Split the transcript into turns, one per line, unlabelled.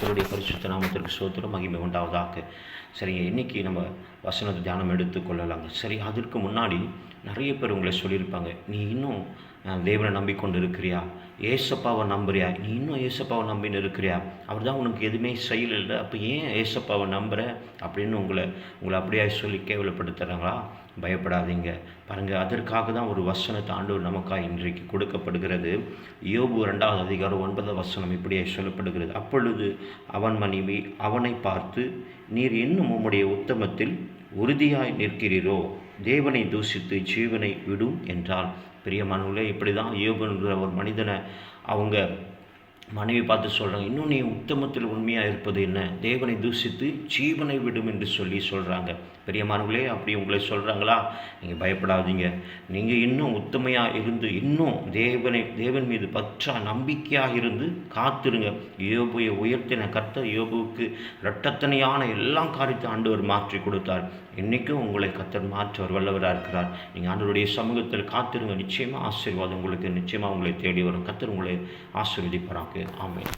கர்த்தருடைய பரிசுத்த நாமத்திற்கு ஸ்தோத்திரம், மகிமை உண்டாவதாக. சரிங்க, இன்றைக்கி நம்ம வசனத்தை தியானம் எடுத்துக்கொள்ளலாங்க. சரி, அதற்கு முன்னாடி நிறைய பேர் உங்களை சொல்லியிருப்பாங்க, நீ இன்னும் தேவனை நம்பிக்கொண்டு இருக்கிறியா, ஏசப்பாவை நம்புறியா, நீ இன்னும் ஏசப்பாவை நம்பின்னு இருக்கிறியா, அவர் தான் உனக்கு எதுவுமே செய்யலை, அப்போ ஏன் ஏசப்பாவை நம்புகிற அப்படின்னு உங்களை அப்படியே சொல்லி கேவலப்படுத்துகிறாங்களா? பயப்படாதீங்க. பாருங்கள், அதற்காக தான் ஒரு வசனத்தை ஆண்டவர் நமக்காக இன்றைக்கு கொடுக்கப்படுகிறது. யோபு 2வது அதிகாரம் 9வது வசனம் இப்படியே சொல்லப்படுகிறது. அப்பொழுது அவன் மனைவி அவனை பார்த்து, நீர் இன்னும் உம்முடைய உத்தமத்தில் உறுதியாய் நிற்கிறீரோ, தேவனை தூஷித்து ஜீவனை விடும் என்றால். பிரியமானவர்களே, இப்படி தான் யோபுங்கிற ஒரு மனிதனை அவங்க மனைவி பார்த்து சொல்கிறாங்க, இன்னும் நீ உத்தமத்தில் உண்மையாக இருப்பது என்ன, தேவனை தூஷித்து ஜீவனை விடும் என்று சொல்கிறாங்க. பிரியமானவர்களே, அப்படி உங்களை சொல்கிறாங்களா? நீங்கள் பயப்படாதீங்க. நீங்கள் இன்னும் உத்தமையாக இருந்து இன்னும் தேவன் மீது பற்றா நம்பிக்கையாக இருந்து காத்திருங்க. யோபுவை உயர்த்தின கர்த்தர் யோபுவுக்கு இரட்டத்தனையான எல்லா காரியத்தை ஆண்டவர் மாற்றி கொடுத்தார். இன்றைக்கும் உங்களை கர்த்தர் மாற்றவர் வல்லவராக இருக்கிறார். நீங்கள் ஆண்டவருடைய சமூகத்தில் காத்திருங்க. நிச்சயமாக ஆசீர்வாதம் உங்களுக்கு நிச்சயமாக உங்களை தேடி வரும். கர்த்தர் உங்களை ஆசீர்வதிப்பாராக. ஆமென்.